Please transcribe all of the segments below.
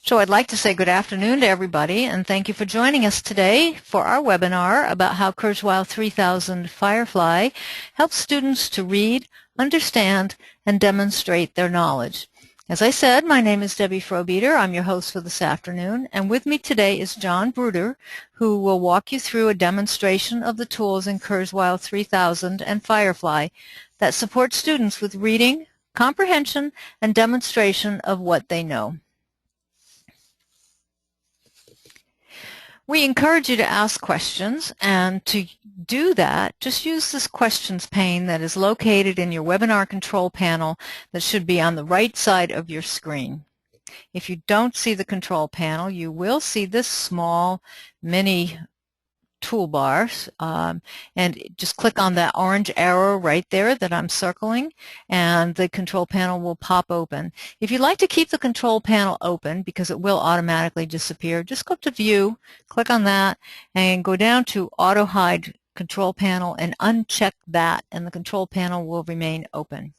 So I'd like to say good afternoon to everybody, and thank you for joining us today for our webinar about how Kurzweil 3000 Firefly helps students to read, understand, and demonstrate their knowledge. As I said, my name is Debbie Frobeter. I'm your host for this afternoon, and with me today is John Bruder, who will walk you through a demonstration of the tools in Kurzweil 3000 and Firefly that support students with reading, comprehension, and demonstration of what they know. We encourage you to ask questions, and to do that, just use this questions pane that is located in your webinar control panel that should be on the right side of your screen. If you don't see the control panel, you will see this small mini toolbars, and just click on that orange arrow right there that I'm circling, and the control panel will pop open. If you'd like to keep the control panel open, because it will automatically disappear, just go to View, click on that, and go down to Auto Hide Control Panel and uncheck that, and the control panel will remain open.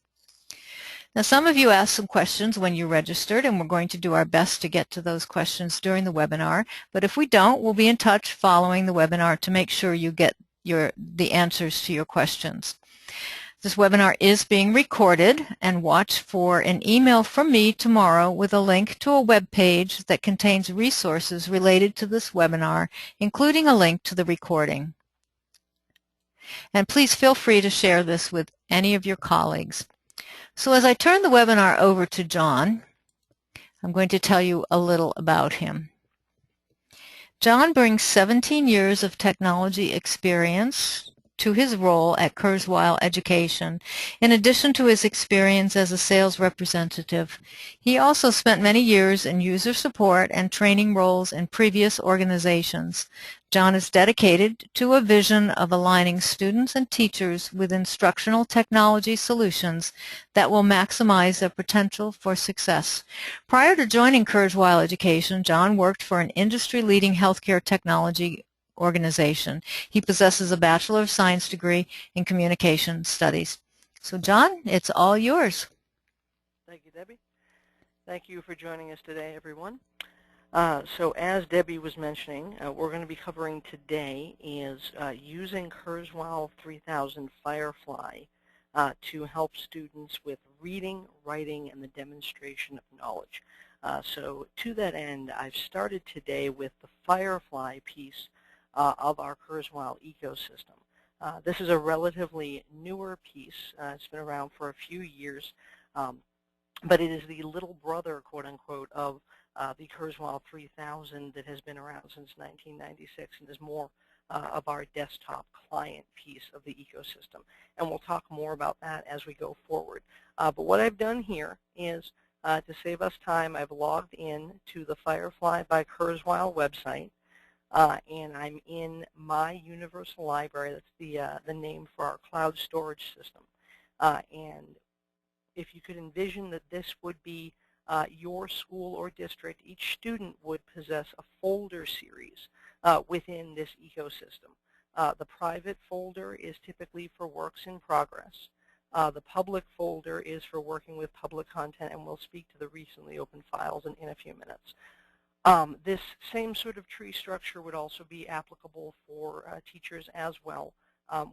Now, some of you asked some questions when you registered, and we're going to do our best to get to those questions during the webinar. But if we don't, we'll be in touch following the webinar to make sure you get the answers to your questions. This webinar is being recorded, and watch for an email from me tomorrow with a link to a web page that contains resources related to this webinar, including a link to the recording. And please feel free to share this with any of your colleagues. So as I turn the webinar over to John, I'm going to tell you a little about him. John brings 17 years of technology experience to his role at Kurzweil Education. In addition to his experience as a sales representative, he also spent many years in user support and training roles in previous organizations. John is dedicated to a vision of aligning students and teachers with instructional technology solutions that will maximize their potential for success. Prior to joining Kurzweil Education, John worked for an industry-leading healthcare technology organization. He possesses a Bachelor of Science degree in Communication Studies. So John, it's all yours. Thank you, Debbie. Thank you for joining us today, everyone. So as Debbie was mentioning, we're going to be covering today is using Kurzweil 3000 Firefly to help students with reading, writing, and the demonstration of knowledge. So to that end, I've started today with the Firefly piece of our Kurzweil ecosystem. This is a relatively newer piece. It's been around for a few years, but it is the little brother, quote-unquote, of the Kurzweil 3000 that has been around since 1996 and is more of our desktop client piece of the ecosystem. And we'll talk more about that as we go forward. But what I've done here is, to save us time, I've logged in to the Firefly by Kurzweil website. And I'm in my Universal Library. That's the name for our cloud storage system. And if you could envision that this would be your school or district, each student would possess a folder series within this ecosystem. The private folder is typically for works in progress. The public folder is for working with public content, and we'll speak to the recently opened files in a few minutes. This same sort of tree structure would also be applicable for teachers as well,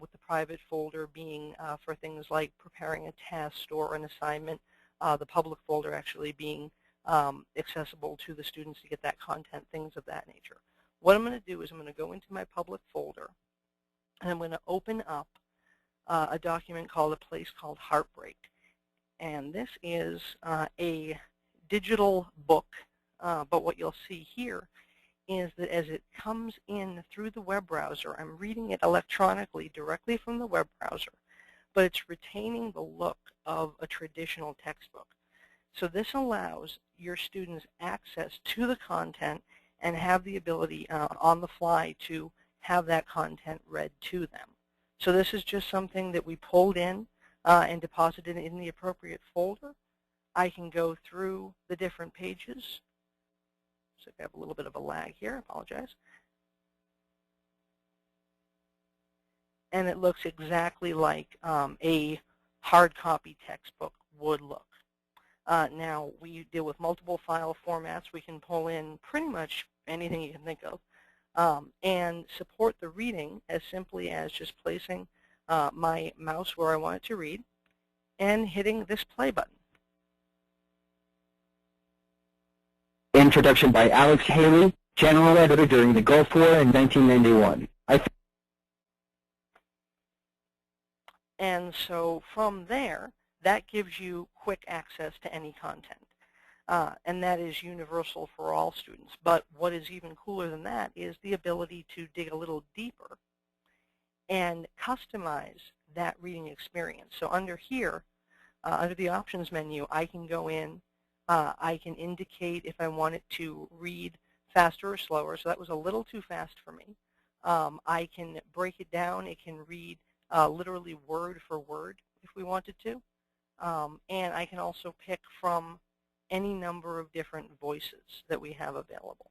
with the private folder being for things like preparing a test or an assignment, the public folder actually being accessible to the students to get that content, things of that nature. What I'm going to do is I'm going to go into my public folder, and I'm going to open up a document called a place called Heartbreak. And this is a digital book. But what you'll see here is that as it comes in through the web browser, I'm reading it electronically directly from the web browser, but it's retaining the look of a traditional textbook. So this allows your students access to the content and have the ability on the fly to have that content read to them. So this is just something that we pulled in and deposited in the appropriate folder. I can go through the different pages. So I have a little bit of a lag here, I apologize. And it looks exactly like a hard copy textbook would look. Now, we deal with multiple file formats. We can pull in pretty much anything you can think of and support the reading as simply as just placing my mouse where I want it to read and hitting this play button. Introduction by Alex Haley, General Editor during the Gulf War in 1991. And so from there, that gives you quick access to any content. And that is universal for all students. But what is even cooler than that is the ability to dig a little deeper and customize that reading experience. So under here, under the options menu, I can go in, I can indicate if I want it to read faster or slower. So that was a little too fast for me. I can break it down. It can read literally word for word if we wanted to. And I can also pick from any number of different voices that we have available.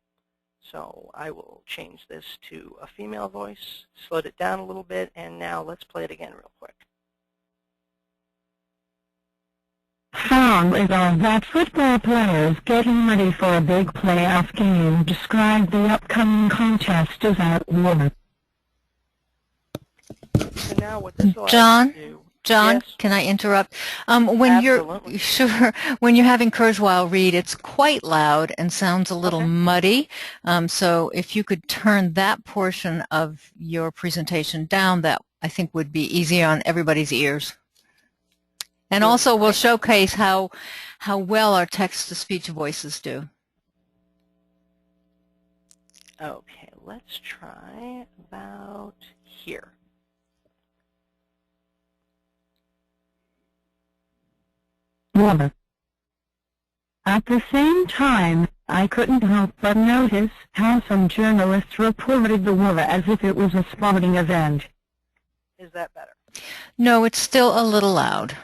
So I will change this to a female voice, slowed it down a little bit, and now let's play it again real quick. Song is on that football players getting ready for a big playoff game. Describe the upcoming contest as at war. So now what this allows you to do. John, Yes. can I interrupt? Absolutely. When you're having Kurzweil read, it's quite loud and sounds a little Okay. muddy. So if you could turn that portion of your presentation down, that I think would be easy on everybody's ears. And also we'll showcase how well our text-to-speech voices do. Okay, let's try about here. War. At the same time, I couldn't help but notice how some journalists reported the war as if it was a sporting event. Is that better? No, it's still a little loud.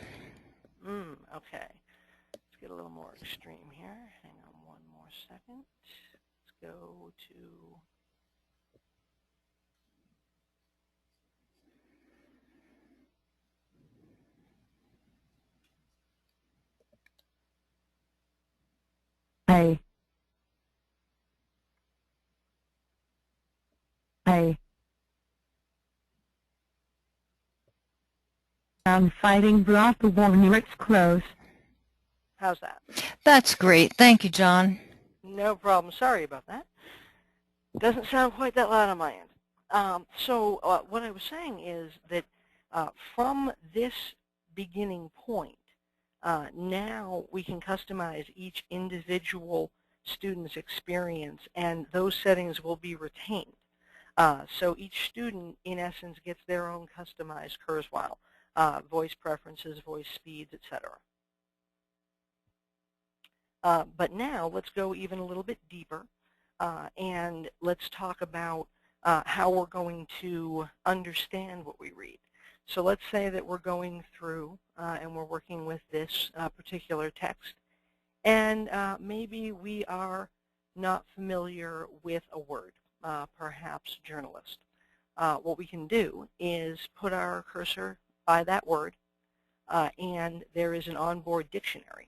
Okay. Let's get a little more extreme here. Hang on one more second. Let's go to... Fighting brought the war near its close. How's that? That's great. Thank you, John. No problem. Sorry about that. Doesn't sound quite that loud on my end. So what I was saying is that from this beginning point, now we can customize each individual student's experience, and those settings will be retained. So each student, in essence, gets their own customized Kurzweil, voice preferences, voice speeds, etc. But now let's go even a little bit deeper, and let's talk about how we're going to understand what we read. So let's say that we're going through and we're working with this particular text, and maybe we are not familiar with a word, perhaps journalist. What we can do is put our cursor by that word, and there is an onboard dictionary.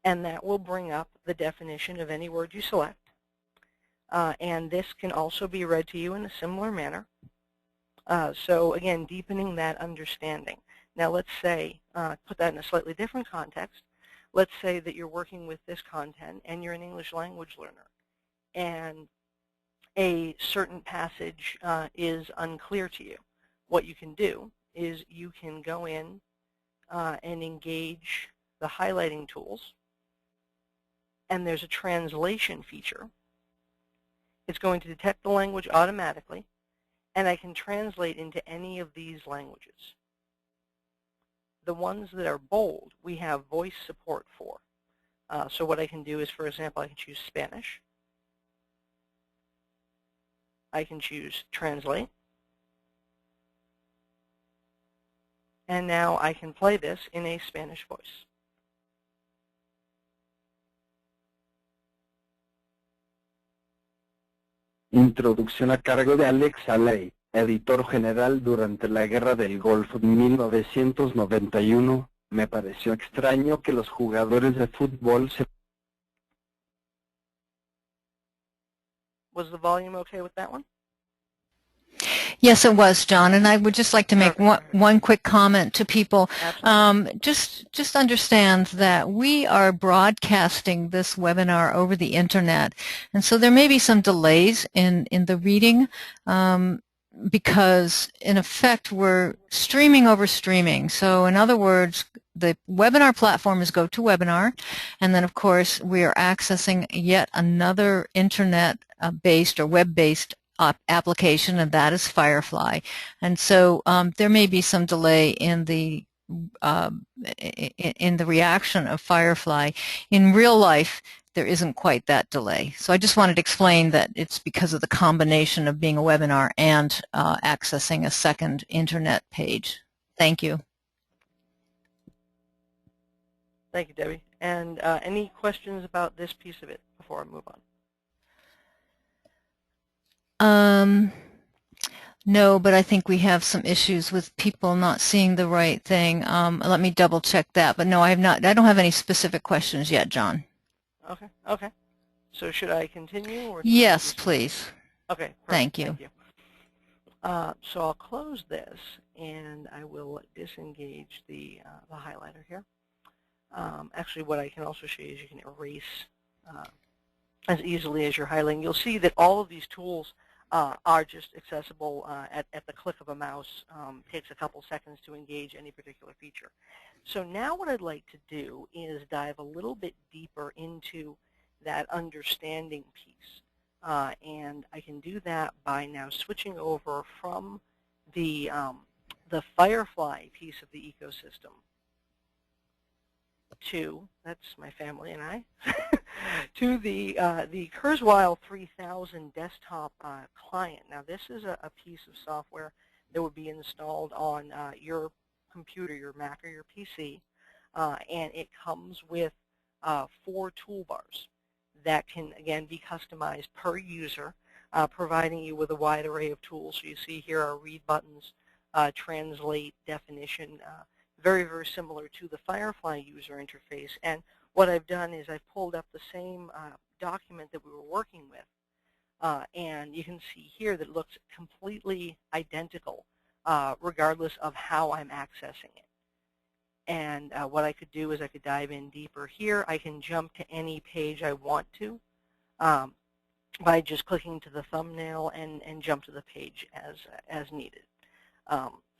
And that will bring up the definition of any word you select. And this can also be read to you in a similar manner. So again, deepening that understanding. Now let's say, put that in a slightly different context. Let's say that you're working with this content and you're an English language learner, and a certain passage is unclear to you. What you can do is you can go in and engage the highlighting tools, and there's a translation feature. It's going to detect the language automatically, and I can translate into any of these languages. The ones that are bold, we have voice support for. So what I can do is, for example, I can choose Spanish. I can choose Translate. And now I can play this in a Spanish voice. Introducción a cargo de Alex Haley, editor general durante la Guerra del Golfo 1991, Me pareció extraño que los jugadores de fútbol se... Was the volume okay with that one? Yes, it was, John, and I would just like to make one quick comment to people. Just understand that we are broadcasting this webinar over the internet, and so there may be some delays in the reading because, in effect, we're streaming over streaming. So, in other words, the webinar platform is GoToWebinar, and then, of course, we are accessing yet another internet-based or web-based application, and that is Firefly. And so there may be some delay in the reaction of Firefly. In real life, there isn't quite that delay. So I just wanted to explain that it's because of the combination of being a webinar and accessing a second internet page. Thank you. Thank you, Debbie. And any questions about this piece of it before I move on? No, but I think we have some issues with people not seeing the right thing. Let me double check that. But no, I don't have any specific questions yet, John. Okay. Okay. So should I continue? Or yes, please. Okay. Perfect. Thank you. Thank you. So I'll close this, and I will disengage the highlighter here. Actually, what I can also show you is you can erase as easily as you're highlighting. You'll see that all of these tools are just accessible at the click of a mouse. Takes a couple seconds to engage any particular feature. So now what I'd like to do is dive a little bit deeper into that understanding piece. And I can do that by now switching over from the firefly piece of the ecosystem to, that's my family and I, to the Kurzweil 3000 desktop client. Now this is a piece of software that would be installed on your computer, your Mac or your PC, and it comes with 4 toolbars that can, again, be customized per user, providing you with a wide array of tools. So you see here are read buttons, translate, definition, very, very similar to the Firefly user interface. And what I've done is I've pulled up the same document that we were working with, and you can see here that it looks completely identical, regardless of how I'm accessing it. And what I could do is I could dive in deeper here. I can jump to any page I want to by just clicking to the thumbnail and jump to the page as needed.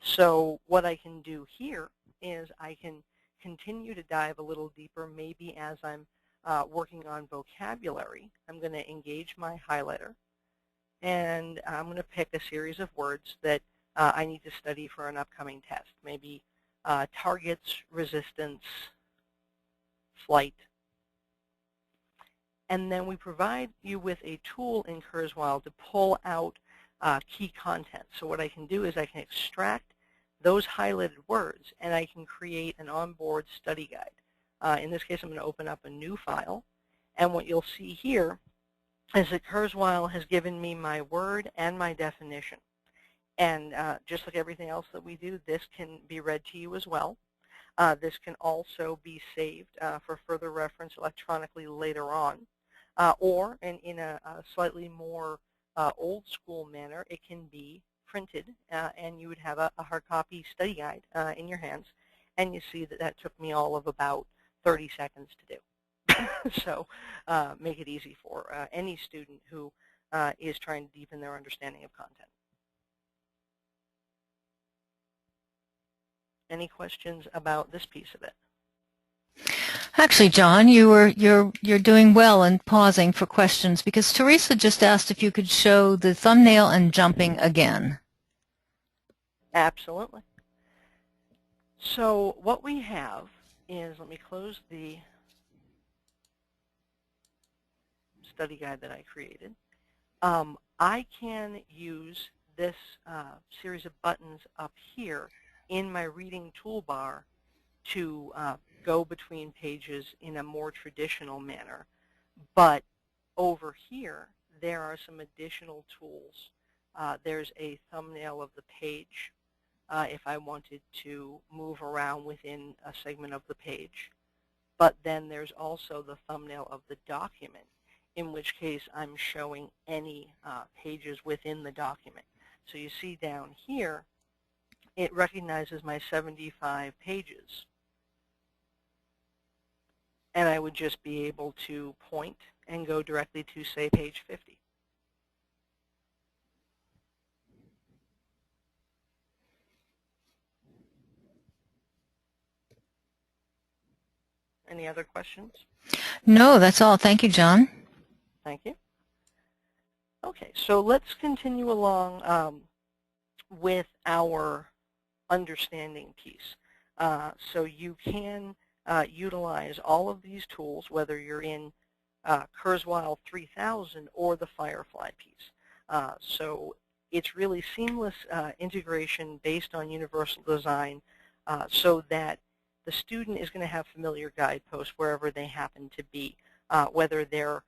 So what I can do here is I can continue to dive a little deeper, maybe as I'm working on vocabulary. I'm going to engage my highlighter, and I'm going to pick a series of words that I need to study for an upcoming test, maybe targets, resistance, flight. And then we provide you with a tool in Kurzweil to pull out key content. So what I can do is I can extract those highlighted words, and I can create an onboard study guide. In this case, I'm going to open up a new file. And what you'll see here is that Kurzweil has given me my word and my definition. And just like everything else that we do, this can be read to you as well. This can also be saved for further reference electronically later on. Or in a slightly more old school manner, it can be printed, and you would have a hard copy study guide in your hands. And you see that that took me all of about 30 seconds to do. So make it easy for any student who is trying to deepen their understanding of content. Any questions about this piece of it? Actually, John, you're doing well in pausing for questions, because Teresa just asked if you could show the thumbnail and jumping again. Absolutely. So what we have is, let me close the study guide that I created. I can use this series of buttons up here in my reading toolbar to go between pages in a more traditional manner. But over here, there are some additional tools. There's a thumbnail of the page. if I wanted to move around within a segment of the page. But then there's also the thumbnail of the document, in which case I'm showing any pages within the document. So you see down here, it recognizes my 75 pages. And I would just be able to point and go directly to, say, page 50. Any other questions? No, that's all. Thank you, John. Thank you. Okay, so let's continue along with our understanding piece. So you can utilize all of these tools, whether you're in Kurzweil 3000 or the Firefly piece. So it's really seamless integration based on universal design, so that the student is going to have familiar guideposts wherever they happen to be, whether they're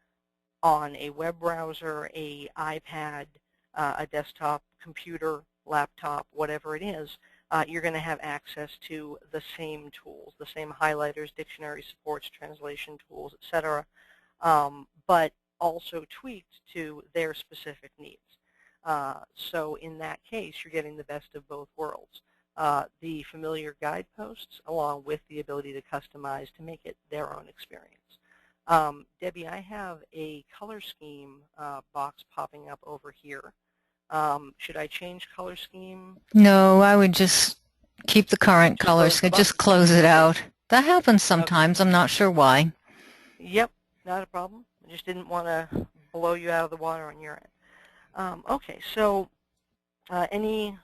on a web browser, a iPad, a desktop computer, laptop, whatever it is. You're going to have access to the same tools, the same highlighters, dictionary supports, translation tools, etc., but also tweaked to their specific needs. So in that case, you're getting the best of both worlds. The familiar guideposts along with the ability to customize to make it their own experience. Debbie, I have a color scheme box popping up over here. Should I change color scheme? No, I would just keep the current colors. Just close it out. That happens sometimes. I'm not sure why. Yep, not a problem. I just didn't want to blow you out of the water on your end. Okay, so any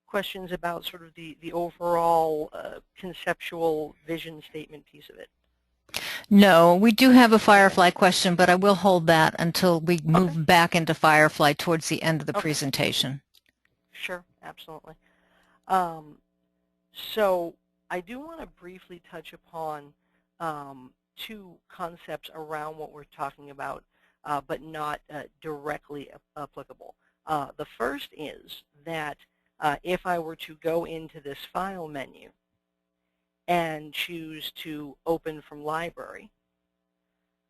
questions about sort of the overall conceptual vision statement piece of it? No, we do have a Firefly question, but I will hold that until we move back into Firefly towards the end of the presentation. Sure, absolutely. So I do want to briefly touch upon two concepts around what we're talking about, but not directly applicable. The first is that if I were to go into this file menu and choose to open from library,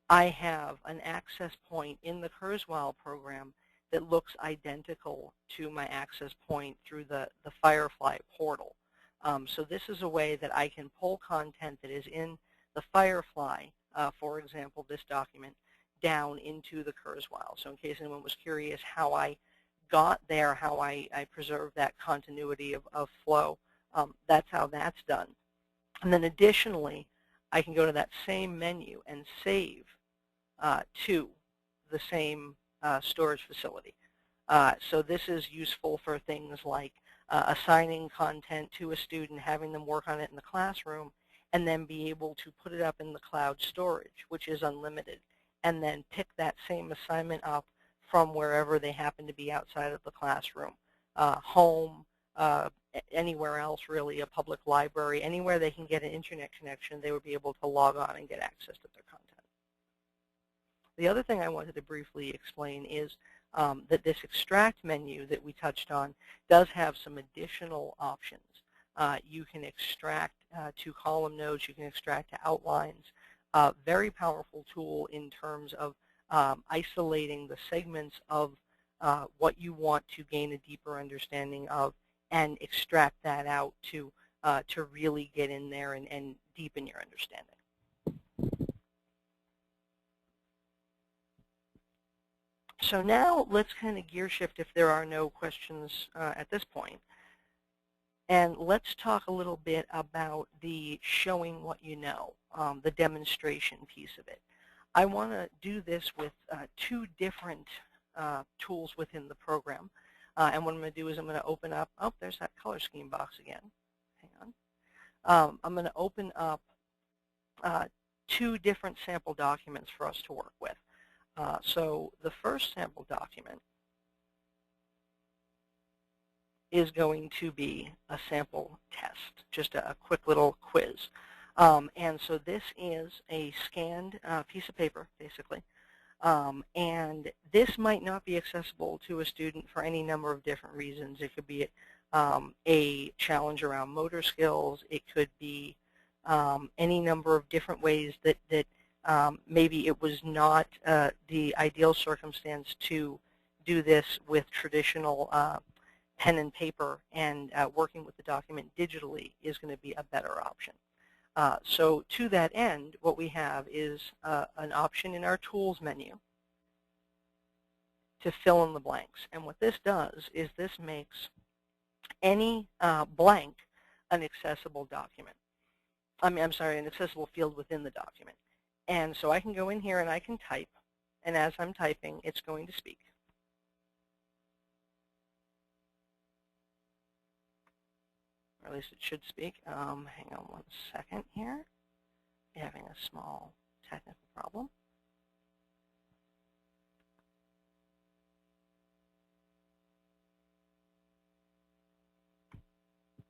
I have an access point in the Kurzweil program that looks identical to my access point through the Firefly portal. So this is a way that I can pull content that is in the Firefly, for example, this document, down into the Kurzweil. So in case anyone was curious how I got there, how I preserve that continuity of flow, that's how that's done. And then additionally, I can go to that same menu and save to the same storage facility. So this is useful for things like assigning content to a student, having them work on it in the classroom, and then be able to put it up in the cloud storage, which is unlimited, and then pick that same assignment up from wherever they happen to be outside of the classroom, home, anywhere else really, a public library, anywhere they can get an internet connection, they would be able to log on and get access to their content. The other thing I wanted to briefly explain is that this extract menu that we touched on does have some additional options. You can extract to column nodes, you can extract to outlines. Very powerful tool in terms of isolating the segments of what you want to gain a deeper understanding of and extract that out to really get in there and deepen your understanding. So now let's kind of gear shift if there are no questions at this point. And let's talk a little bit about the showing what you know, the demonstration piece of it. I want to do this with two different tools within the program. And what I'm going to do is I'm going to open up, oh, there's that color scheme box again. Hang on. I'm going to open up two different sample documents for us to work with. So the first sample document is going to be a sample test, just a quick little quiz. And so this is a scanned piece of paper, basically, And this might not be accessible to a student for any number of different reasons. It could be a challenge around motor skills. It could be any number of different ways that maybe it was not the ideal circumstance to do this with traditional pen and paper, and working with the document digitally is going to be a better option. So to that end, what we have is an option in our Tools menu to fill in the blanks. And what this does is this makes any blank an accessible document. I'm sorry, an accessible field within the document. And so I can go in here and I can type, and as I'm typing, it's going to speak. Or at least it should speak. Hang on one second here. Having a small technical problem.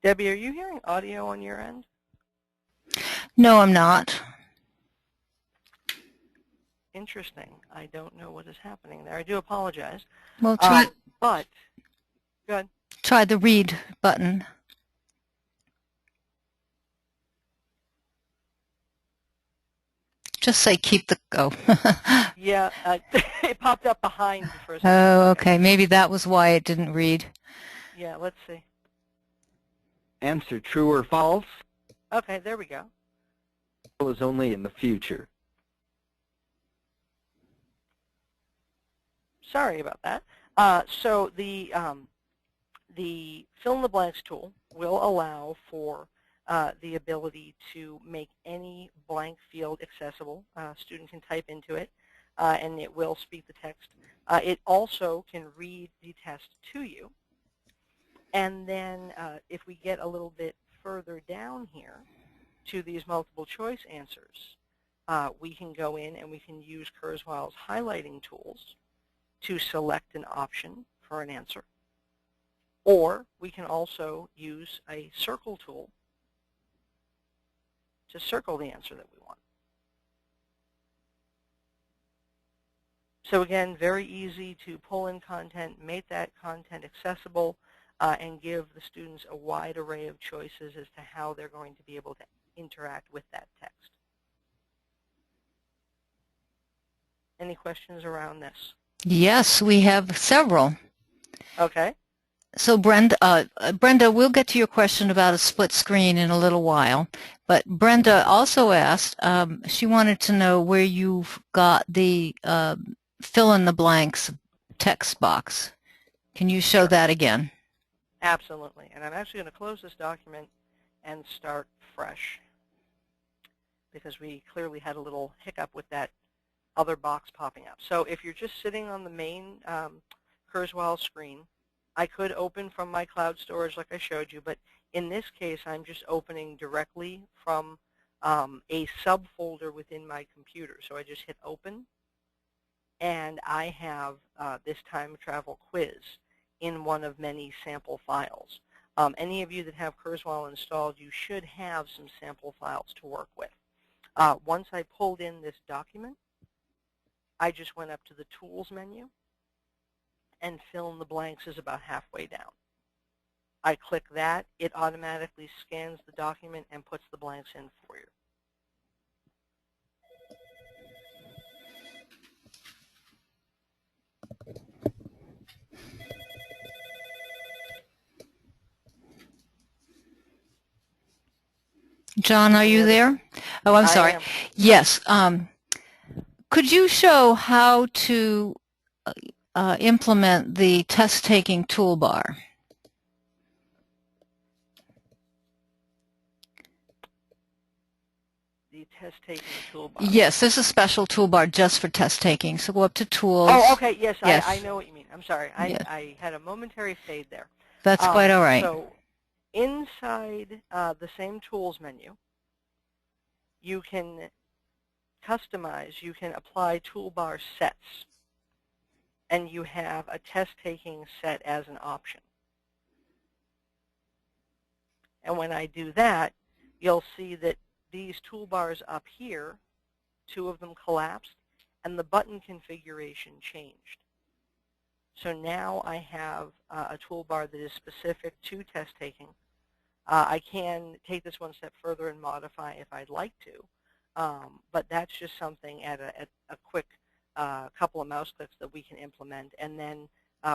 Debbie, are you hearing audio on your end? No, I'm not. Interesting. I don't know what is happening there. I do apologize. Well, try But, go ahead. try the read button. Just say keep the go. Yeah, it popped up behind for a second. Oh, okay. Maybe that was why it didn't read. Yeah, let's see. Answer true or false Okay, there we go. is only in the future. Sorry about that. So the fill in the blanks tool will allow for the ability to make any blank field accessible. Student can type into it, and it will speak the text. It also can read the test to you. And then if we get a little bit further down here to these multiple choice answers, we can go in and we can use Kurzweil's highlighting tools to select an option for an answer. Or we can also use a circle tool to circle the answer that we want. So again, very easy to pull in content, make that content accessible, and give the students a wide array of choices as to how they're going to be able to interact with that text. Any questions around this? Yes, we have several. Okay. So Brenda, we'll get to your question about a split screen in a little while. But Brenda also asked, she wanted to know where you've got the fill in the blanks text box. Can you show that again? Absolutely. And I'm actually going to close this document and start fresh, because we clearly had a little hiccup with that other box popping up. So if you're just sitting on the main Kurzweil screen, I could open from my cloud storage like I showed you, but in this case I'm just opening directly from a subfolder within my computer. So I just hit open, and I have this time travel quiz in one of many sample files. Any of you that have Kurzweil installed, you should have some sample files to work with. Once I pulled in this document, I just went up to the Tools menu, and fill in the blanks is about halfway down. I click that, it automatically scans the document and puts the blanks in for you. John, are you there? Oh, I'm sorry. am. Yes. Could you show how to implement the test-taking toolbar? The test-taking toolbar. Yes, there's a special toolbar just for test-taking. So go up to Tools. Oh, okay. Yes, Yes. I know what you mean. I'm sorry. Yes. I had a momentary fade there. That's quite all right. So inside the same Tools menu, you can customize, you can apply toolbar sets, and you have a test-taking set as an option. And when I do that, you'll see that these toolbars up here, two of them collapsed, and the button configuration changed. So now I have a toolbar that is specific to test taking. I can take this one step further and modify if I'd like to, but that's just something at a quick couple of mouse clicks that we can implement. And then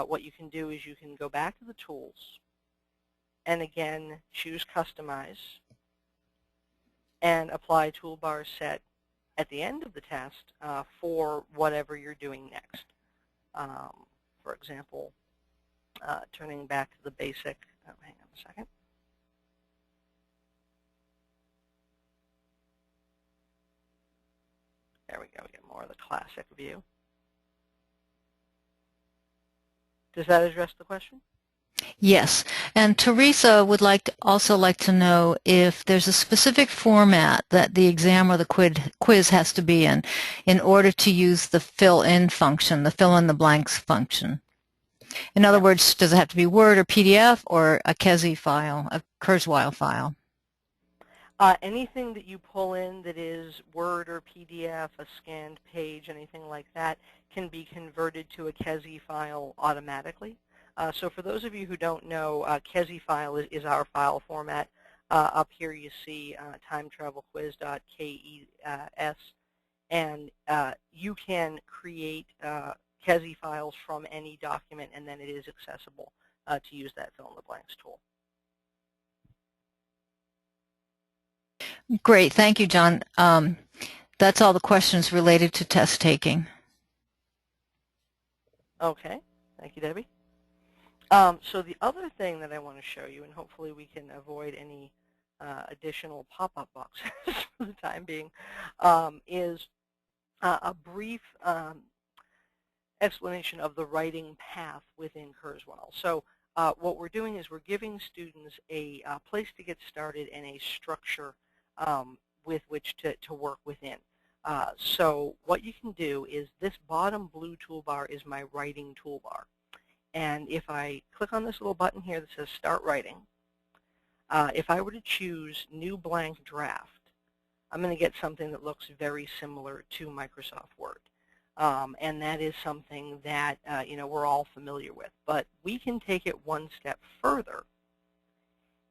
what you can do is you can go back to the tools and again choose Customize and apply toolbar set at the end of the test for whatever you're doing next. For example, turning back to the basic, hang on a second. There we go, we get more of the classic view. Does that address the question? Yes, and Teresa would also like to know if there's a specific format that the exam or the quiz has to be in order to use the fill-in function, the fill-in-the-blanks function. In other words, does it have to be Word or PDF or a KESI file, a Kurzweil file? Anything that you pull in that is Word or PDF, a scanned page, anything like that, can be converted to a KESI file automatically. So for those of you who don't know, KESI file is our file format. Up here you see timetravelquiz.kes, and you can create KESI files from any document, and then it is accessible to use that fill-in-the-blanks tool. Great. Thank you, John. That's all the questions related to test taking. Okay. Thank you, Debbie. So the other thing that I want to show you, and hopefully we can avoid any additional pop-up boxes for the time being, is a brief explanation of the writing path within Kurzweil. So what we're doing is we're giving students a place to get started and a structure with which to work within. So what you can do is this bottom blue toolbar is my writing toolbar. And if I click on this little button here that says Start Writing, if I were to choose New Blank Draft, I'm going to get something that looks very similar to Microsoft Word. And that is something that we're all familiar with. But we can take it one step further,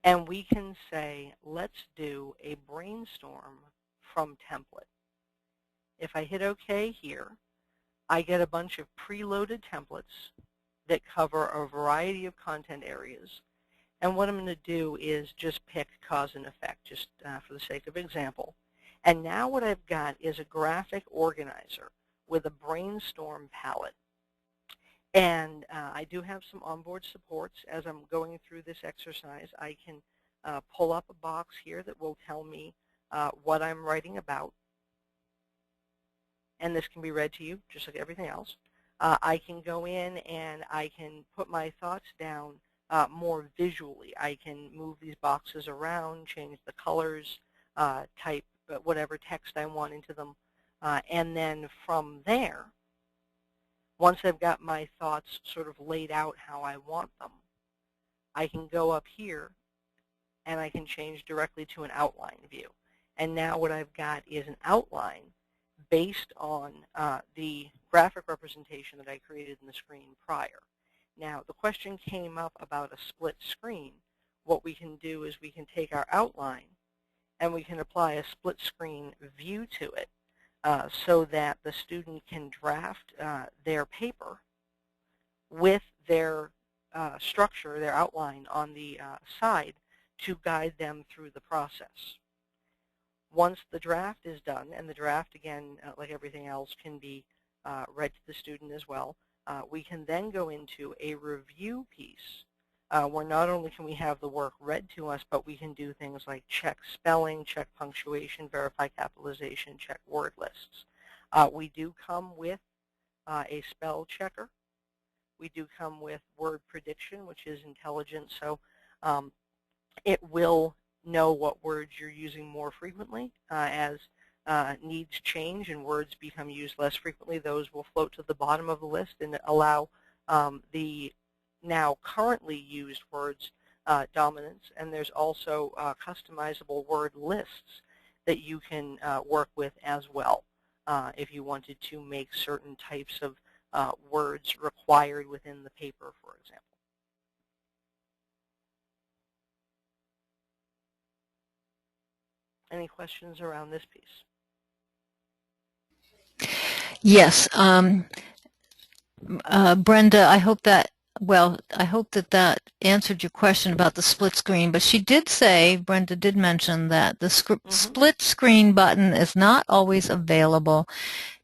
and we can say, let's do a brainstorm from template. If I hit OK here, I get a bunch of preloaded templates that cover a variety of content areas. And what I'm going to do is just pick cause and effect, just for the sake of example. And now what I've got is a graphic organizer with a brainstorm palette. And I do have some onboard supports. As I'm going through this exercise, I can pull up a box here that will tell me what I'm writing about. And this can be read to you, just like everything else. I can go in and I can put my thoughts down more visually. I can move these boxes around, change the colors, type whatever text I want into them. And then from there, once I've got my thoughts sort of laid out how I want them, I can go up here and I can change directly to an outline view. And now what I've got is an outline based on the graphic representation that I created in the screen prior. Now, the question came up about a split screen. What we can do is we can take our outline and we can apply a split screen view to it so that the student can draft their paper with their structure, their outline on the side to guide them through the process. Once the draft is done, and the draft, again, like everything else, can be read to the student as well, we can then go into a review piece where not only can we have the work read to us, but we can do things like check spelling, check punctuation, verify capitalization, check word lists. We do come with a spell checker. We do come with word prediction, which is intelligent, so it will know what words you're using more frequently. As needs change and words become used less frequently, those will float to the bottom of the list and allow the now currently used words dominance. And there's also customizable word lists that you can work with as well. if you wanted to make certain types of words required within the paper, for example. Any questions around this piece? Yes. Brenda, I hope that that answered your question about the split screen, but she did say, Brenda did mention that the split screen button is not always available,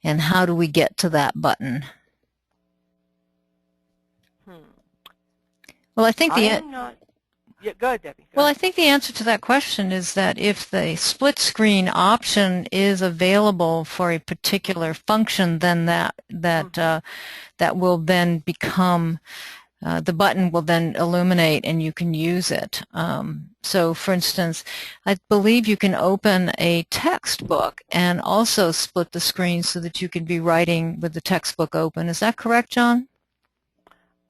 and how do we get to that button? Well, I think Yeah, go ahead, Debbie. I think the answer to that question is that if the split screen option is available for a particular function, then that will then become the button will then illuminate and you can use it. So, for instance, I believe you can open a textbook and also split the screen so that you can be writing with the textbook open. Is that correct, John?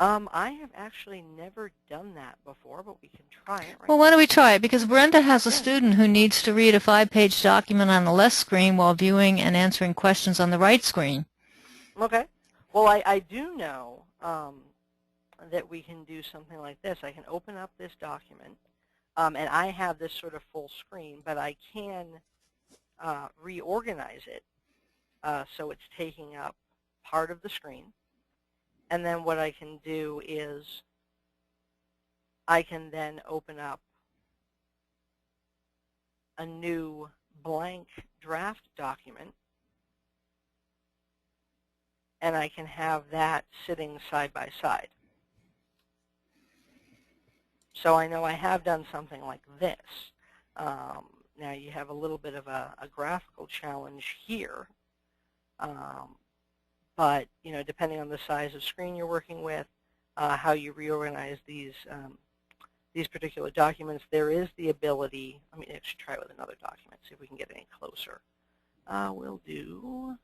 I have actually never done that before, but we can try it right Well, why don't we try it? Because Brenda has a student who needs to read a 5-page document on the left screen while viewing and answering questions on the right screen. Okay. Well, I do know that we can do something like this. I can open up this document, and I have this sort of full screen, but I can reorganize it so it's taking up part of the screen. And then what I can do is I can then open up a new blank draft document, and I can have that sitting side by side. So I know I have done something like this. Now you have a little bit of a graphical challenge here. But, you know, depending on the size of screen you're working with, how you reorganize these particular documents, there is the ability. Let me actually try it with another document, see if we can get any closer. We'll do.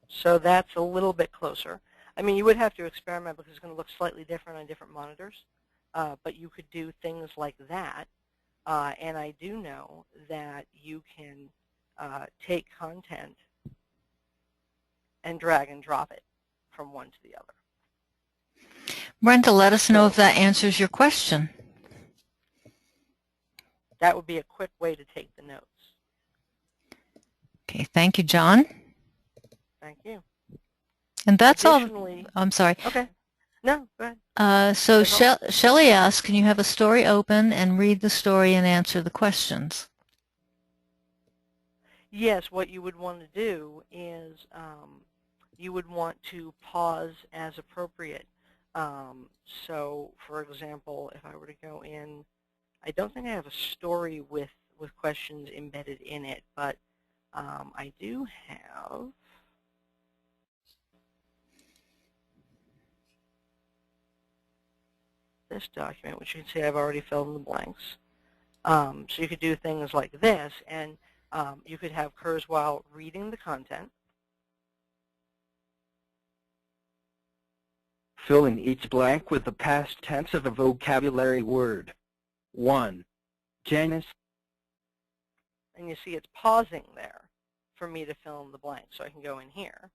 So that's a little bit closer. I mean, you would have to experiment because it's going to look slightly different on different monitors, but you could do things like that. And I do know that you can take content and drag and drop it from one to the other. Brenda, let us know if that answers your question. That would be a quick way to take the notes. Okay, thank you, John. Thank you. And that's all. I'm sorry. Okay. No, go ahead. So Shelley asks, can you have a story open and read the story and answer the questions? Yes, what you would want to do is you would want to pause as appropriate. So, for example, if I were to go in, I don't think I have a story with questions embedded in it, but I do have this document, which you can see I've already filled in the blanks. So you could do things like this, and you could have Kurzweil reading the content. Fill in each blank with the past tense of a vocabulary word. 1. Genus. And you see it's pausing there for me to fill in the blank, so I can go in here.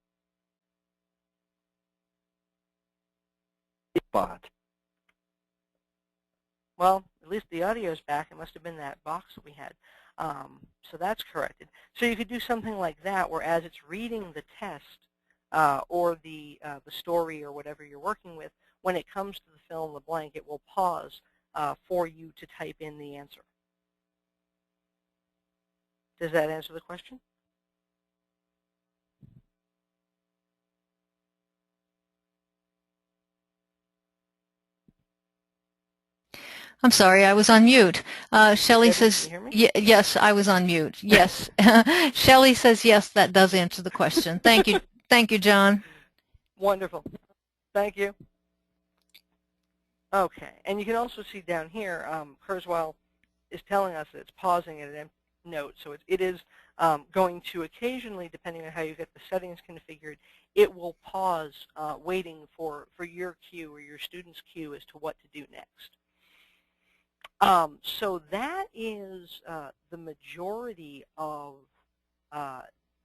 Spot. Well, at least the audio is back. It must have been that box that we had. So that's corrected. So you could do something like that, where as it's reading the test or the story or whatever you're working with, when it comes to the fill in the blank, it will pause for you to type in the answer. Does that answer the question? I'm sorry, I was on mute. Shelley Debbie, says, can you hear me? yes, I was on mute. Yes. Shelley says, yes, that does answer the question. Thank you. Thank you, John. Wonderful. Thank you. Okay, and you can also see down here, Kurzweil is telling us that it's pausing at an empty note, so it is going to occasionally, depending on how you get the settings configured, it will pause waiting for your cue or your student's cue as to what to do next. So that is the majority of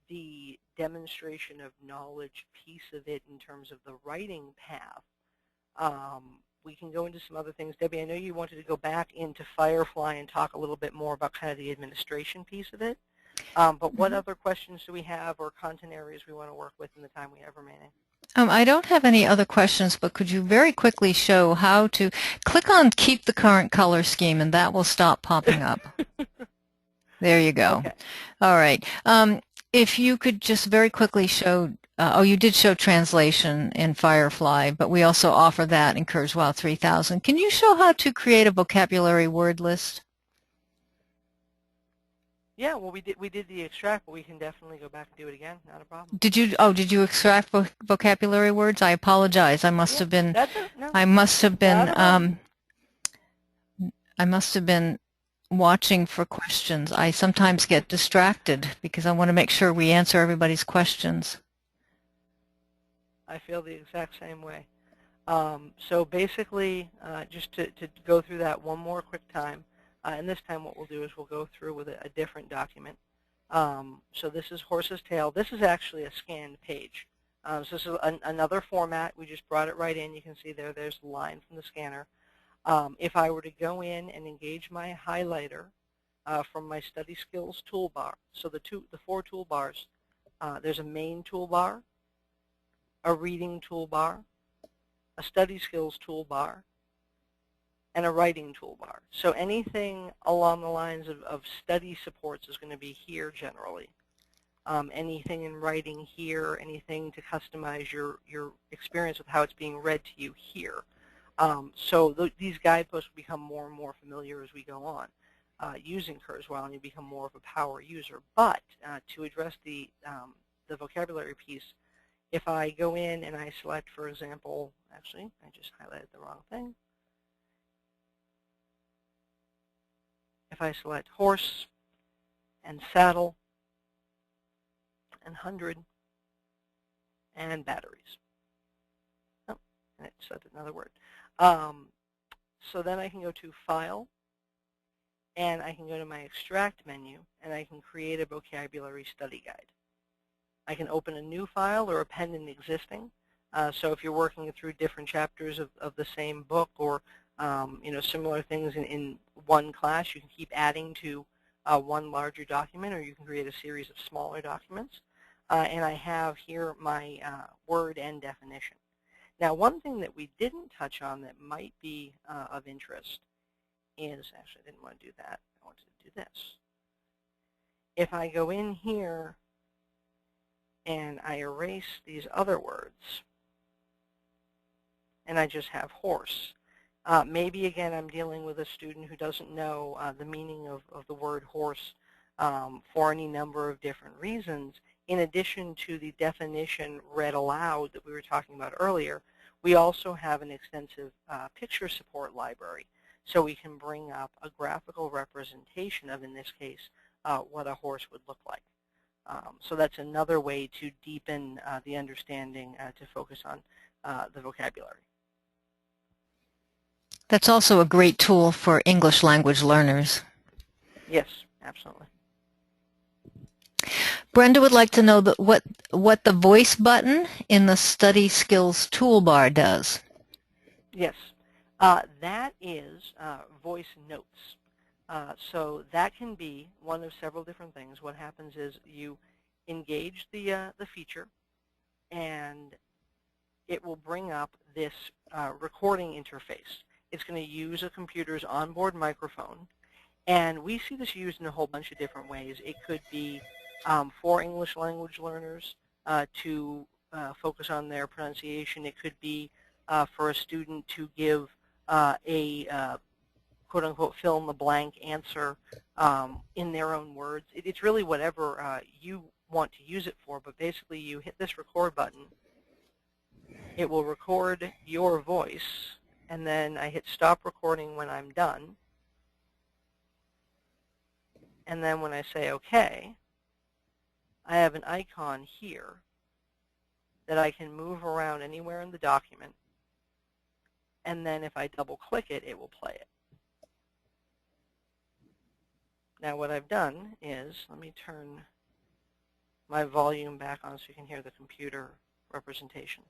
the demonstration of knowledge piece of it in terms of the writing path. We can go into some other things. Debbie, I know you wanted to go back into Firefly and talk a little bit more about kind of the administration piece of it. But what other questions do we have or content areas we want to work with in the time we have remaining? I don't have any other questions, but could you very quickly show how to click on Keep the Current Color Scheme, and that will stop popping up. There you go. Okay. All right. If you could just very quickly show, oh, you did show translation in Firefly, but we also offer that in Kurzweil 3000. Can you show how to create a vocabulary word list? Yeah, well, we did the extract, but we can definitely go back and do it again. Not a problem. Did you extract vocabulary words? I apologize. I must have been. No, I must have been. not I must have been watching for questions. I sometimes get distracted because I want to make sure we answer everybody's questions. I feel the exact same way. So basically, just to go through that one more quick time, and this time what we'll do is we'll go through with a different document. So this is horse's tail. This is actually a scanned page. So this is another format. We just brought it right in. You can see there's the line from the scanner. If I were to go in and engage my highlighter from my study skills toolbar, so the four toolbars, there's a main toolbar, a reading toolbar, a study skills toolbar, and a writing toolbar. So anything along the lines of study supports is going to be here generally. Anything in writing here, anything to customize your experience with how it's being read to you here. So these guideposts will become more and more familiar as we go on using Kurzweil, and you become more of a power user. But to address the vocabulary piece, if I go in and I select, for example, actually, I just highlighted the wrong thing. If I select horse and saddle and 100 and batteries. Oh, and it said another word. So then I can go to File, and I can go to my Extract menu, and I can create a vocabulary study guide. I can open a new file or append an existing. So if you're working through different chapters of the same book or similar things in one class, you can keep adding to one larger document, or you can create a series of smaller documents. And I have here my word and definition. Now, one thing that we didn't touch on that might be of interest is, actually, I didn't want to do that. I wanted to do this. If I go in here and I erase these other words, and I just have horse, maybe, again, I'm dealing with a student who doesn't know the meaning of the word horse for any number of different reasons. In addition to the definition read aloud that we were talking about earlier, we also have an extensive picture support library. So we can bring up a graphical representation of, in this case, what a horse would look like. So that's another way to deepen the understanding to focus on the vocabulary. That's also a great tool for English language learners. Yes, absolutely. Brenda would like to know what the voice button in the Study Skills toolbar does. Yes, that is voice notes. So that can be one of several different things. What happens is you engage the feature, and it will bring up this recording interface. It's going to use a computer's onboard microphone, and we see this used in a whole bunch of different ways. It could be for English language learners to focus on their pronunciation. It could be for a student to give a quote-unquote fill-in-the-blank answer in their own words. It's really whatever you want to use it for, but basically you hit this record button. It will record your voice, and then I hit stop recording when I'm done. And then when I say OK, I have an icon here that I can move around anywhere in the document, and then if I double-click it, it will play it. Now what I've done is, let me turn my volume back on so you can hear the computer representation.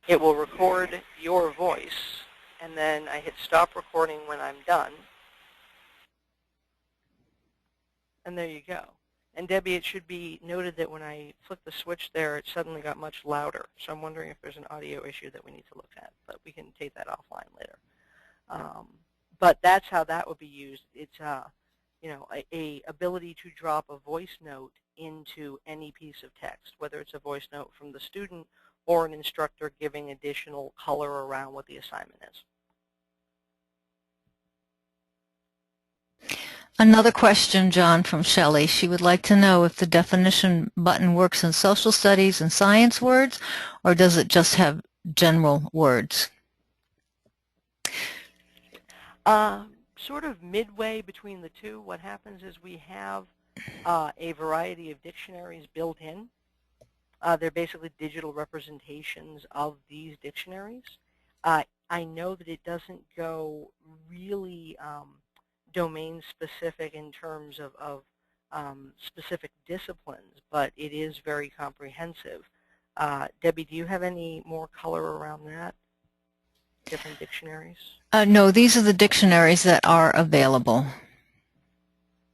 It will record your voice, and then I hit stop recording when I'm done. And there you go. And Debbie, it should be noted that when I flicked the switch there, it suddenly got much louder. So I'm wondering if there's an audio issue that we need to look at, but we can take that offline later. But that's how that would be used. It's a ability to drop a voice note into any piece of text, whether it's a voice note from the student or an instructor giving additional color around what the assignment is. Another question, John, from Shelley. She would like to know if the definition button works in social studies and science words, or does it just have general words? Sort of midway between the two. What happens is we have a variety of dictionaries built in. They're basically digital representations of these dictionaries. I know that it doesn't go really domain specific in terms of specific disciplines, but it is very comprehensive. Debbie, do you have any more color around that? Different dictionaries? No, these are the dictionaries that are available.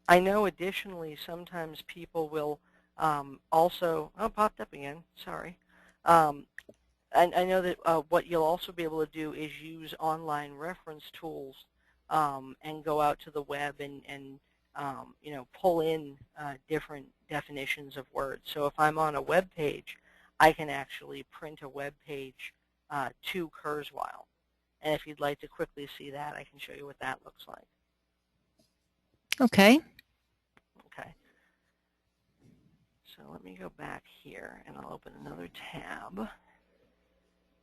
I know additionally sometimes people will also, oh, popped up again, sorry. I know that what you'll also be able to do is use online reference tools and go out to the web and pull in different definitions of words. So if I'm on a web page, I can actually print a web page to Kurzweil. And if you'd like to quickly see that, I can show you what that looks like. Okay. Okay. So let me go back here, and I'll open another tab.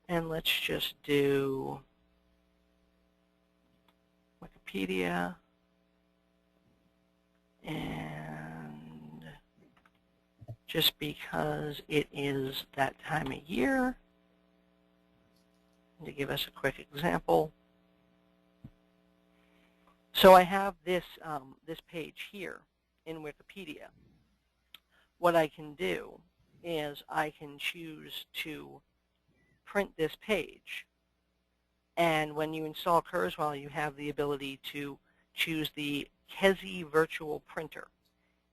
And let's just do Wikipedia. And just because it is that time of year, to give us a quick example. So I have this, this page here in Wikipedia. What I can do is I can choose to print this page. And when you install Kurzweil, you have the ability to choose the Kezi virtual printer.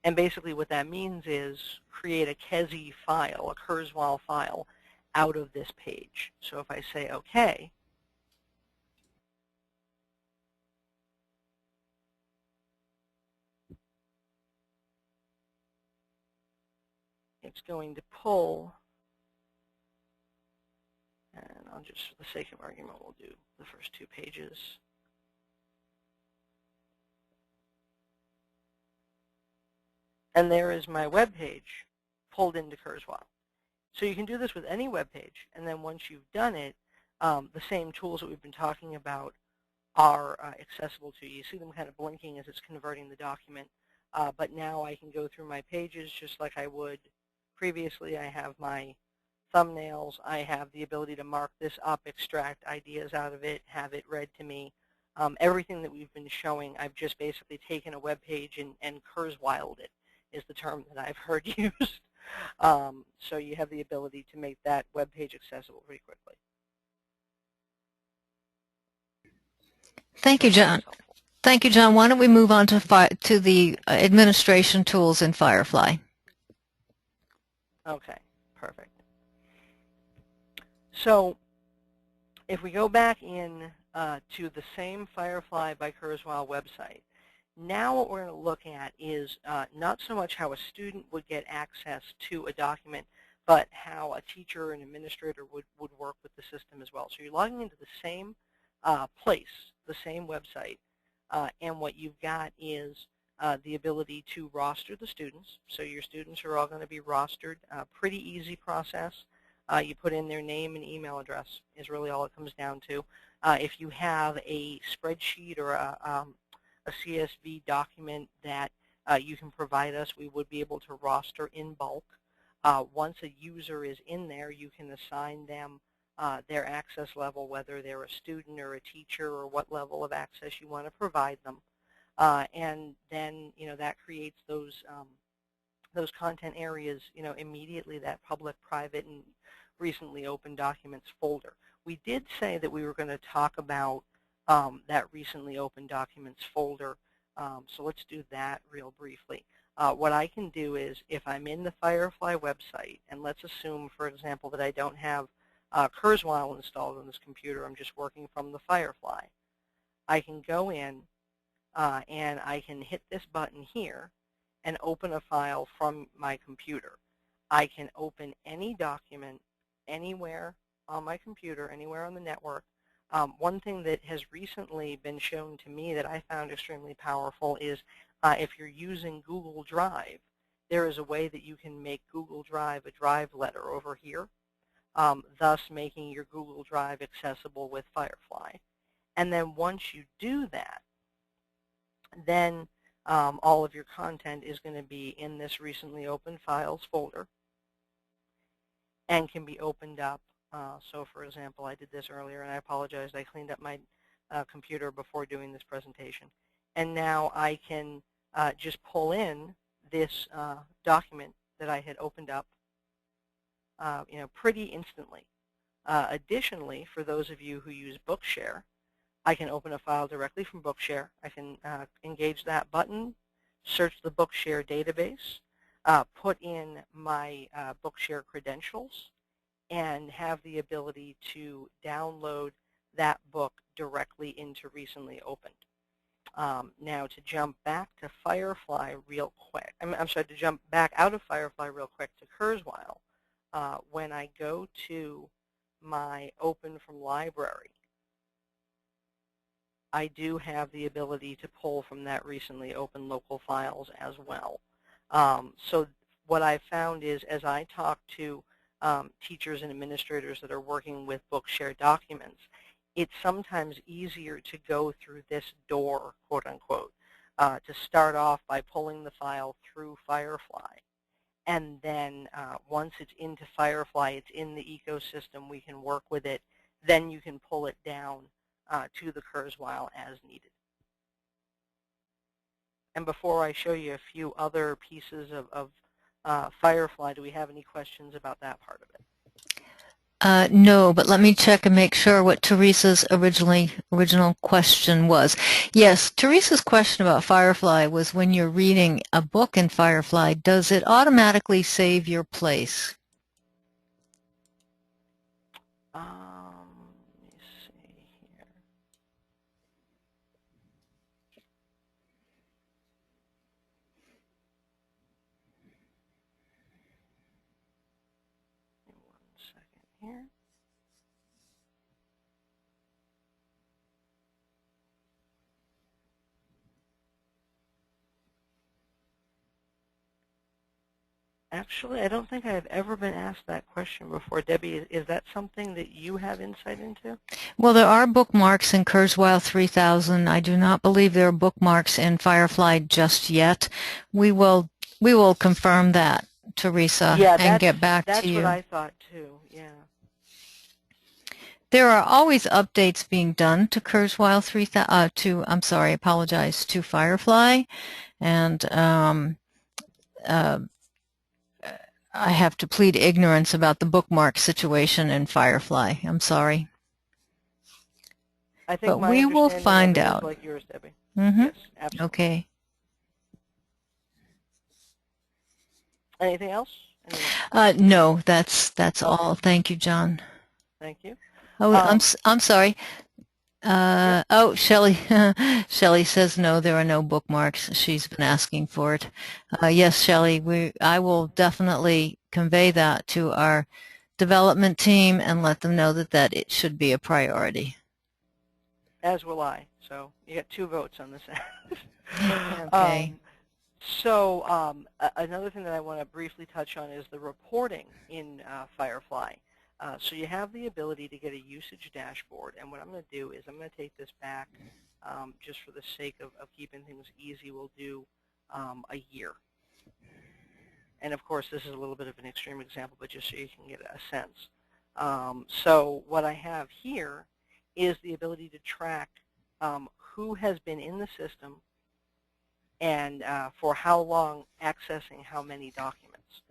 And basically what that means is create a Kezi file, a Kurzweil file, out of this page. So if I say OK, it's going to pull, and I'll just, for the sake of argument, we'll do the first two pages. And there is my web page pulled into Kurzweil. So you can do this with any web page, and then once you've done it, the same tools that we've been talking about are accessible to you. You see them kind of blinking as it's converting the document, but now I can go through my pages just like I would previously. I have my thumbnails. I have the ability to mark this up, extract ideas out of it, have it read to me. Everything that we've been showing, I've just basically taken a web page and Kurzweiled it, is the term that I've heard used. So you have the ability to make that web page accessible pretty quickly. Thank you, John. Thank you, John. Why don't we move on to the administration tools in Firefly? Okay, perfect. So if we go back in to the same Firefly by Kurzweil website, now what we're going to look at is not so much how a student would get access to a document, but how a teacher or an administrator would work with the system as well. So you're logging into the same place, the same website, and what you've got is the ability to roster the students. So your students are all going to be rostered. Pretty easy process. You put in their name and email address is really all it comes down to. If you have a spreadsheet or a CSV document that you can provide us, we would be able to roster in bulk. Once a user is in there, you can assign them their access level, whether they're a student or a teacher or what level of access you want to provide them. And then, that creates those content areas, immediately, that public, private, and recently open documents folder. We did say that we were going to talk about that recently open documents folder, so let's do that real briefly. What I can do is, if I'm in the Firefly website, and let's assume, for example, that I don't have Kurzweil installed on this computer, I'm just working from the Firefly, I can go in and I can hit this button here and open a file from my computer. I can open any document anywhere on my computer, anywhere on the network. One thing that has recently been shown to me that I found extremely powerful is if you're using Google Drive, there is a way that you can make Google Drive a drive letter over here, thus making your Google Drive accessible with Firefly. And then once you do that, then all of your content is going to be in this recently opened files folder and can be opened up. So for example, I did this earlier, and I apologize, I cleaned up my computer before doing this presentation. And now I can just pull in this document that I had opened up pretty instantly. Additionally, for those of you who use Bookshare, I can open a file directly from Bookshare. I can engage that button, search the Bookshare database, put in my Bookshare credentials, and have the ability to download that book directly into recently opened. Now, to jump back to Firefly real quick, I'm sorry, to jump back out of Firefly real quick to Kurzweil, when I go to my Open from Library, I do have the ability to pull from that recently open local files as well. So what I found is, as I talk to teachers and administrators that are working with Bookshare documents, it's sometimes easier to go through this door, quote unquote, to start off by pulling the file through Firefly. And then once it's into Firefly, it's in the ecosystem, we can work with it, then you can pull it down to the Kurzweil as needed. And before I show you a few other pieces of Firefly, do we have any questions about that part of it? No, but let me check and make sure what Teresa's original question was. Yes, Teresa's question about Firefly was, when you're reading a book in Firefly, does it automatically save your place? Let me see here. Give me 1 second here. Actually, I don't think I have ever been asked that question before. Debbie, is that something that you have insight into? Well, there are bookmarks in Kurzweil 3000. I do not believe there are bookmarks in Firefly just yet. We will confirm that, Teresa, and get back to you. That's what I thought too. Yeah. There are always updates being done to Kurzweil 3000. To Firefly, and I have to plead ignorance about the bookmark situation in Firefly. I'm sorry. I think but we will find out. Like yours, Debbie. Mm-hmm. Yes, absolutely. Okay. Anything else? No, that's all. Thank you, John. Thank you. Oh, I'm sorry. Yeah. Oh, Shelley. Shelley says no, there are no bookmarks. She's been asking for it. Yes, Shelley, I will definitely convey that to our development team and let them know that it should be a priority. As will I. So you got 2 votes on this. Okay. So another thing that I want to briefly touch on is the reporting in Firefly. So you have the ability to get a usage dashboard, and what I'm going to do is I'm going to take this back just for the sake of keeping things easy. We'll do a year. And of course, this is a little bit of an extreme example, but just so you can get a sense. So what I have here is the ability to track who has been in the system and for how long, accessing how many documents.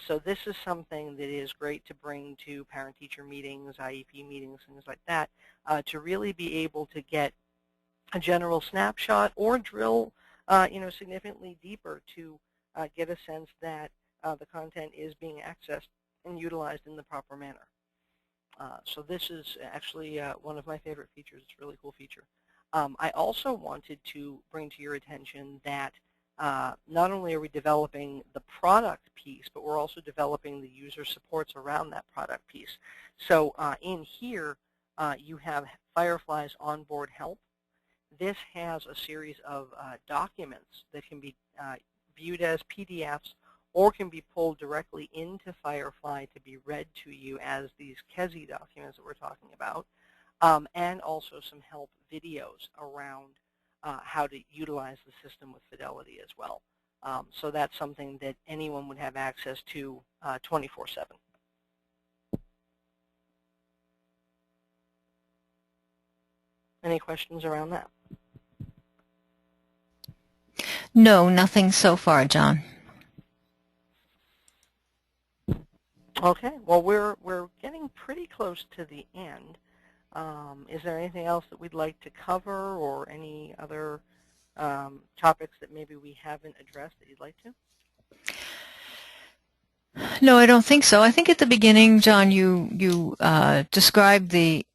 So this is something that is great to bring to parent-teacher meetings, IEP meetings, things like that, to really be able to get a general snapshot or drill significantly deeper to get a sense that the content is being accessed and utilized in the proper manner. So this is actually one of my favorite features. It's a really cool feature. I also wanted to bring to your attention that not only are we developing the product piece, but we're also developing the user supports around that product piece. So in here, you have Firefly's onboard help. This has a series of documents that can be viewed as PDFs or can be pulled directly into Firefly to be read to you as these KEZI documents that we're talking about, and also some help videos around how to utilize the system with fidelity as well. So that's something that anyone would have access to 24/7. Any questions around that? No, nothing so far, John. Okay, well, we're getting pretty close to the end. Is there anything else that we'd like to cover, or any other topics that maybe we haven't addressed that you'd like to? No, I don't think so. I think at the beginning, John, you described the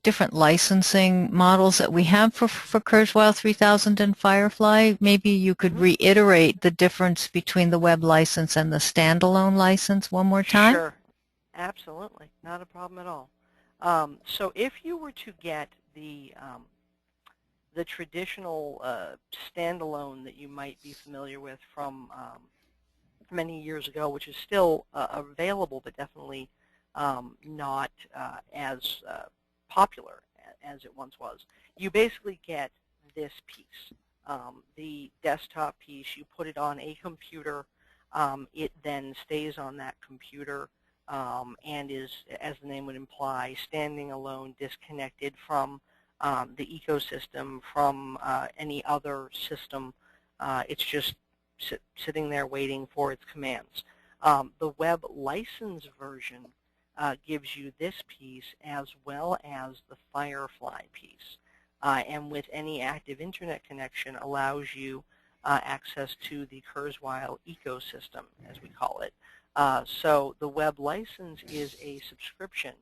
different licensing models that we have for Kurzweil 3000 and Firefly. Maybe you could reiterate the difference between the web license and the standalone license one more time? Sure. Absolutely. Not a problem at all. So if you were to get the traditional standalone that you might be familiar with from many years ago, which is still available, but definitely not as popular as it once was, you basically get this piece. The desktop piece, you put it on a computer, it then stays on that computer and is, as the name would imply, standing alone, disconnected from the ecosystem, from any other system. It's just sitting there waiting for its commands. The web license version gives you this piece as well as the Firefly piece. And with any active internet connection allows you access to the Kurzweil ecosystem, as we call it. So the web license is a subscription,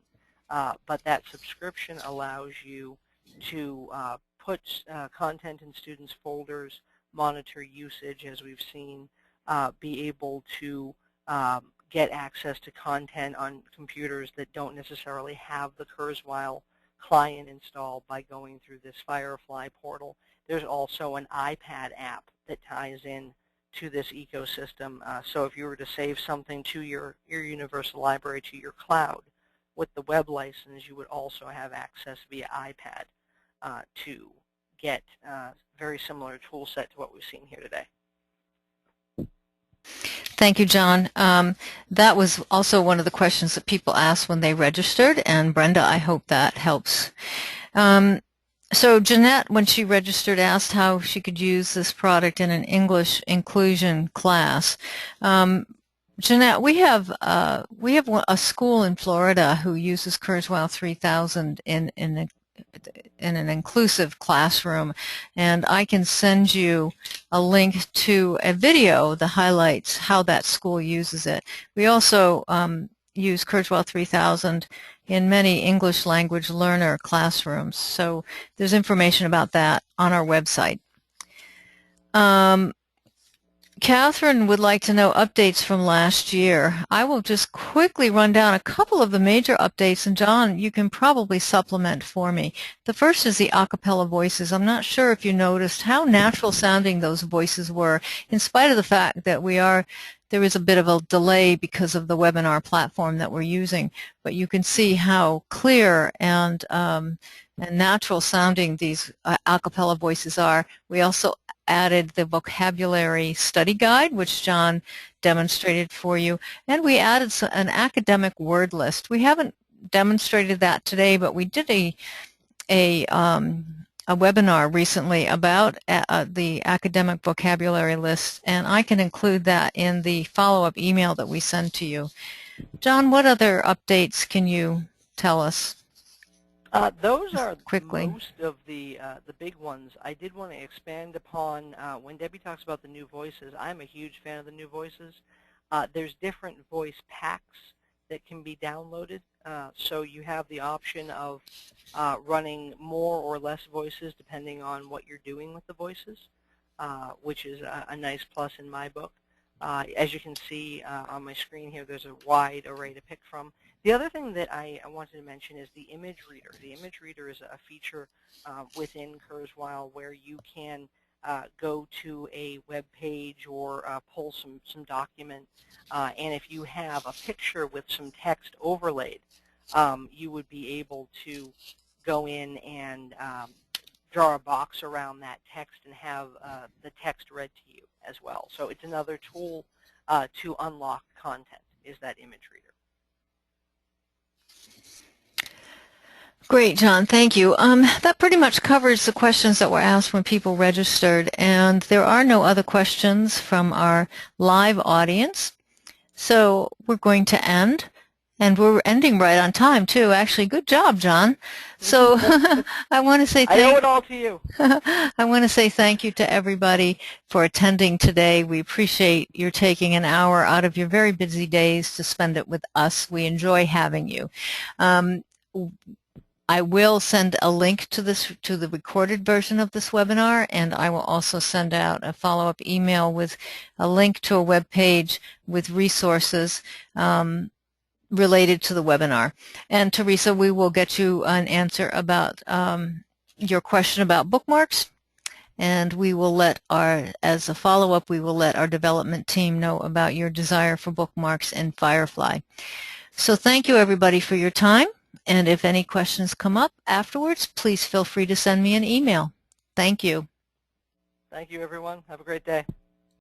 but that subscription allows you to put content in students' folders, monitor usage, as we've seen, be able to get access to content on computers that don't necessarily have the Kurzweil client installed by going through this Firefly portal. There's also an iPad app that ties in to this ecosystem. So if you were to save something to your universal library, to your cloud, with the web license, you would also have access via iPad to get very similar tool set to what we've seen here today. Thank you, John. That was also one of the questions that people asked when they registered, and Brenda, I hope that helps. So Jeanette, when she registered, asked how she could use this product in an English inclusion class. Jeanette, we have a school in Florida who uses Kurzweil 3000 in an inclusive classroom, and I can send you a link to a video that highlights how that school uses it. We also use Kurzweil 3000 in many English language learner classrooms, so there's information about that on our website. Catherine would like to know updates from last year. I will just quickly run down a couple of the major updates, and John, you can probably supplement for me. The first is the a cappella voices. I'm not sure if you noticed how natural sounding those voices were, in spite of the fact that there is a bit of a delay because of the webinar platform that we're using, but you can see how clear and natural sounding these a cappella voices are. We also added the vocabulary study guide, which John demonstrated for you, and we added an academic word list. We haven't demonstrated that today, but we did a webinar recently about the academic vocabulary list, and I can include that in the follow-up email that we send to you. John, what other updates can you tell us? Those are quickly. most of the big ones. I did want to expand upon when Debbie talks about the new voices. I'm a huge fan of the new voices. There's different voice packs that can be downloaded, so you have the option of running more or less voices depending on what you're doing with the voices, which is a nice plus in my book. As you can see on my screen here, there's a wide array to pick from. The other thing that I wanted to mention is the image reader. The image reader is a feature within Kurzweil where you can go to a web page or pull some document, and if you have a picture with some text overlaid, you would be able to go in and draw a box around that text and have the text read to you as well. So it's another tool to unlock content, is that image reader. Great, John. Thank you. That pretty much covers the questions that were asked when people registered, and there are no other questions from our live audience. So we're going to end, and we're ending right on time, too. Actually, good job, John. So I want to say I owe it all to you. I want to say thank you to everybody for attending today. We appreciate your taking an hour out of your very busy days to spend it with us. We enjoy having you. I will send a link to the recorded version of this webinar, and I will also send out a follow-up email with a link to a web page with resources related to the webinar. And Teresa, we will get you an answer about your question about bookmarks, and we will as a follow-up, we will let our development team know about your desire for bookmarks in Firefly. So thank you, everybody, for your time. And if any questions come up afterwards, please feel free to send me an email. Thank you. Thank you, everyone. Have a great day.